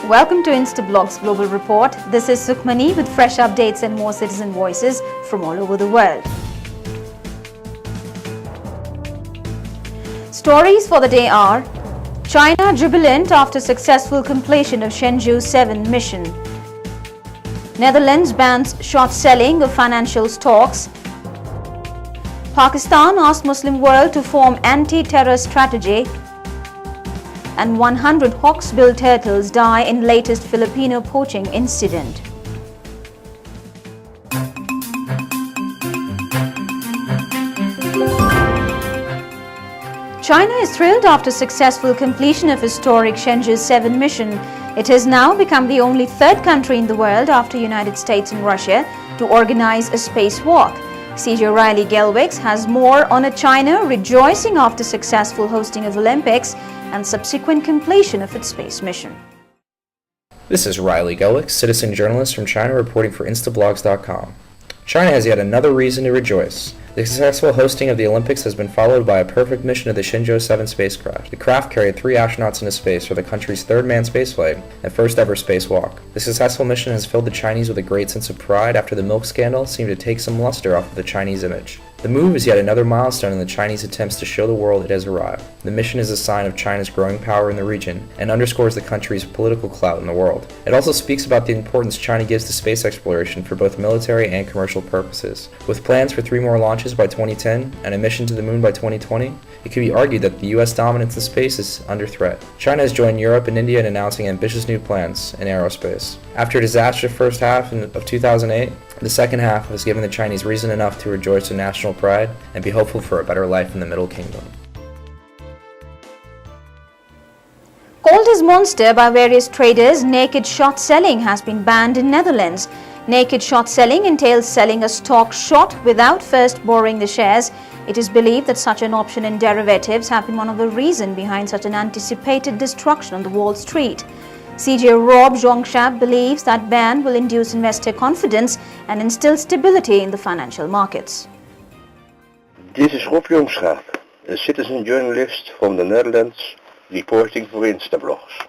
Welcome to Instablog's Global Report. This is Sukhmani with fresh updates and more citizen voices from all over the world. Stories for the day are: China jubilant after successful completion of Shanzou VII mission. Netherlands bans short selling of financial stocks. Pakistan asks Muslim world to form anti-terror strategy. And 100 hawksbill turtles die in latest Filipino poaching incident. China is thrilled after successful completion of historic Shanzou VII mission. It has now become the only third country in the world after United States and Russia to organize a spacewalk. CJ Riley Gelwix has more on a China rejoicing after successful hosting of Olympics and subsequent completion of its space mission. This is Riley Gelwix, citizen journalist from China reporting for Instablogs.com. China has yet another reason to rejoice. The successful hosting of the Olympics has been followed by a perfect mission of the Shanzou VII spacecraft. The craft carried 3 astronauts into space for the country's third manned spaceflight and first ever spacewalk. The successful mission has filled the Chinese with a great sense of pride after the milk scandal seemed to take some luster off of the Chinese image. The move is yet another milestone in the Chinese attempts to show the world it has arrived. The mission is a sign of China's growing power in the region and underscores the country's political clout in the world. It also speaks about the importance China gives to space exploration for both military and commercial purposes. With plans for 3 more launches by 2010 and a mission to the moon by 2020, it could be argued that the U.S. dominance in space is under threat. China has joined Europe and India in announcing ambitious new plans in aerospace. After a disastrous first half of 2008, the second half has given the Chinese reason enough to rejoice in national pride and be hopeful for a better life in the Middle Kingdom. Called as monster by various traders, naked short selling has been banned in Netherlands. Naked short selling entails selling a stock short without first borrowing the shares. It is believed that such an option in derivatives have been one of the reasons behind such an anticipated destruction on the Wall Street. CJ Rob Zhongshap believes that ban will induce investor confidence and instill stability in the financial markets. This is Rob Zhongshap, a citizen journalist from the Netherlands, reporting for Instablogs.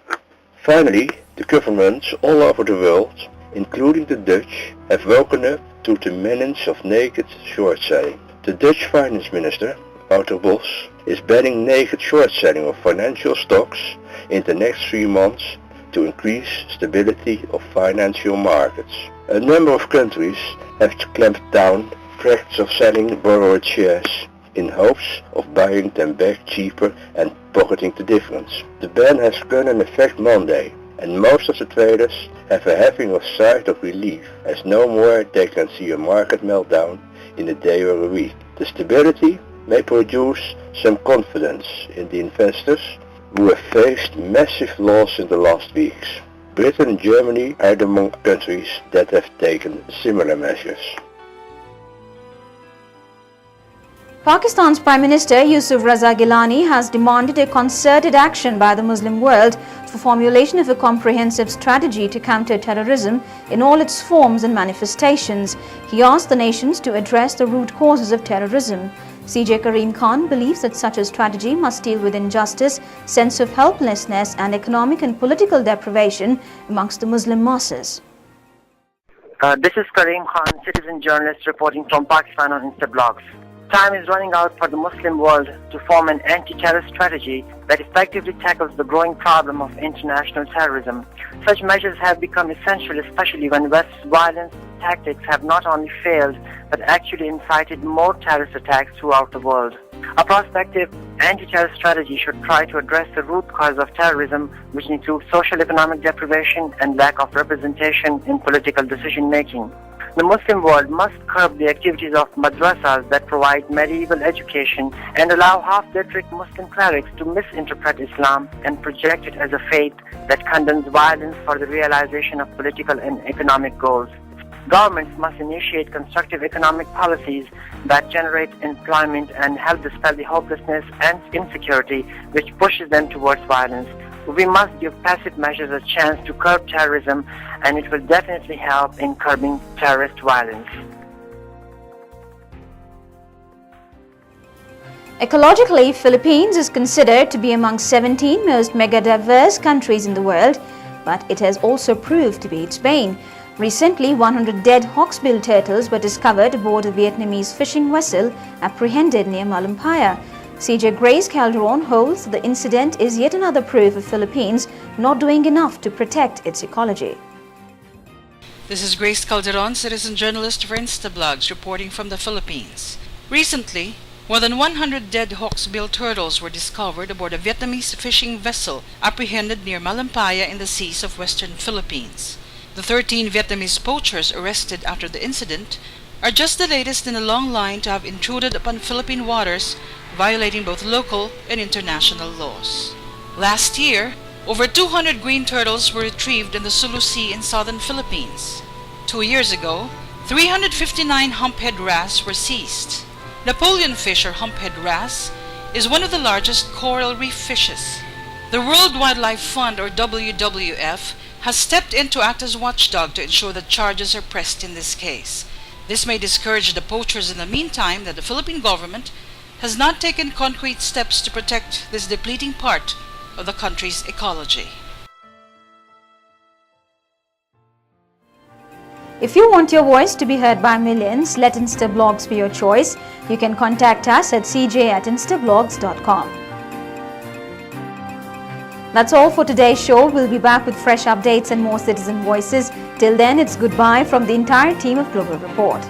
Finally, the governments all over the world, including the Dutch, have woken up to the menace of naked short selling. The Dutch finance minister, Wouter Bos, is banning naked short selling of financial stocks in the next 3 months to increase stability of financial markets. A number of countries have clamped down practice of selling borrowed shares in hopes of buying them back cheaper and pocketing the difference. The ban has gone in effect Monday, and most of the traders have a heaving of sigh of relief, as no more they can see a market meltdown in a day or a week. The stability may produce some confidence in the investors who have faced massive loss in the last weeks. Britain and Germany are among countries that have taken similar measures. Pakistan's Prime Minister Yusuf Raza Gilani has demanded a concerted action by the Muslim world for formulation of a comprehensive strategy to counter terrorism in all its forms and manifestations. He asked the nations to address the root causes of terrorism. CJ Karim Khan believes that such a strategy must deal with injustice, sense of helplessness and economic and political deprivation amongst the Muslim masses. This is Karim Khan, citizen journalist reporting from Pakistan on Instablogs. Time is running out for the Muslim world to form an anti-terror strategy that effectively tackles the growing problem of international terrorism. Such measures have become essential, especially when West's violence tactics have not only failed but actually incited more terrorist attacks throughout the world. A prospective anti-terror strategy should try to address the root cause of terrorism, which includes social economic deprivation and lack of representation in political decision-making. The Muslim world must curb the activities of madrasas that provide medieval education and allow half-literate Muslim clerics to misinterpret Islam and project it as a faith that condemns violence for the realization of political and economic goals. Governments must initiate constructive economic policies that generate employment and help dispel the hopelessness and insecurity which pushes them towards violence. We must give passive measures a chance to curb terrorism, and it will definitely help in curbing terrorist violence. Ecologically, Philippines is considered to be among 17 most mega-diverse countries in the world. but it has also proved to be its bane. Recently, 100 dead hawksbill turtles were discovered aboard a Vietnamese fishing vessel apprehended near Malampaya. CJ Grace Calderon holds the incident is yet another proof of Philippines not doing enough to protect its ecology. This is Grace Calderon, citizen journalist for Instablogs, reporting from the Philippines. Recently, more than 100 dead hawksbill turtles were discovered aboard a Vietnamese fishing vessel apprehended near Malampaya in the seas of western Philippines. The 13 Vietnamese poachers arrested after the incident are just the latest in a long line to have intruded upon Philippine waters, violating both local and international laws. Last year, over 200 green turtles were retrieved in the Sulu Sea in southern Philippines. 2 years ago, 359 humphead wrasse were seized. Napoleon fish or humphead wrasse is one of the largest coral reef fishes. The World Wildlife Fund or WWF has stepped in to act as watchdog to ensure that charges are pressed in this case. This may discourage the poachers in the meantime that the Philippine government has not taken concrete steps to protect this depleting part of the country's ecology. If you want your voice to be heard by millions, let Instablogs be your choice. You can contact us at cj@instablogs.com. That's all for today's show. We'll be back with fresh updates and more citizen voices. Till then, it's goodbye from the entire team of Global Report.